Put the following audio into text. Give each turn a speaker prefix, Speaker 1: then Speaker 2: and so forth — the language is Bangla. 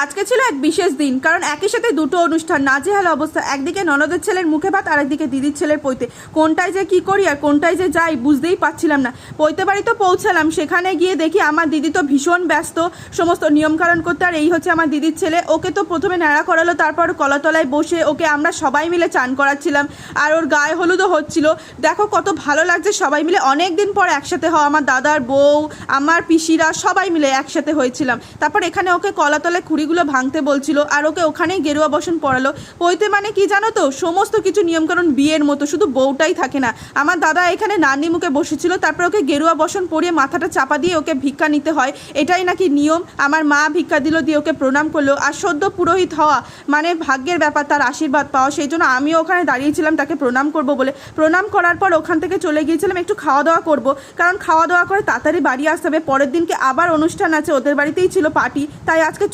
Speaker 1: আজকে ছিল এক বিশেষ দিন, কারণ একই সাথে দুটো অনুষ্ঠান, নাজেহাল অবস্থা। একদিকে ননদের ছেলের মুখে ভাত, আর একদিকে দিদির ছেলের পৈতে। কোনটায় যে কি করি আর কোনটায় যে যাই বুঝতেই পারছিলাম না। পৈতে বাড়ি তো পৌঁছালাম, সেখানে গিয়ে দেখি আমার দিদি তো ভীষণ ব্যস্ত সমস্ত নিয়মকানুন করতে। আর এই হচ্ছে আমার দিদির ছেলে, ওকে তো প্রথমে ন্যাড়া করালো, তারপর কলাতলায় বসে ওকে আমরা সবাই মিলে চান করাচ্ছিলাম, আর ওর গায়ে হলুদও হচ্ছিল। দেখো কত ভালো লাগছে সবাই মিলে অনেক দিন পর একসাথে হওয়া। আমার দাদার বউ, আমার পিসিরা সবাই মিলে একসাথে হয়েছিলাম। তারপর এখানে ওকে কলাতলায় খুঁড়িগুলো ভাঙতে বলছিল, আর ওকে ওখানেই গেরুয়া বসন পড়ালো। পৈতে মানে কি জানো তো, সমস্ত কিছু নিয়মকানুন বিয়ের মতো, শুধু বউটাই থাকে না। আমার দাদা এখানে নানি মুখে বসেছিল, তারপর ওকে গেরুয়া বসন পরিয়ে মাথাটা চাপা দিয়ে ওকে ভিক্ষা নিতে হয়, এটাই নাকি নিয়ম। আমার মা ভিক্ষা দিল, দিয়ে ওকে প্রণাম করলো। আর সদ্য পুরোহিত হওয়া মানে ভাগ্যের ব্যাপার, তার আশীর্বাদ পাওয়া। সেই জন্য আমিও ওখানে দাঁড়িয়েছিলাম তাকে প্রণাম করব বলে। প্রণাম করার পর ওখান থেকে চলে গিয়েছিলাম একটু খাওয়া দাওয়া করব, কারণ খাওয়া দাওয়া করে তাড়াতাড়ি বাড়ি আসতে হবে। পরের দিনকে আবার অনুষ্ঠান আছে, ওদের বাড়িতেই ছিল পার্টি, তাই আজকে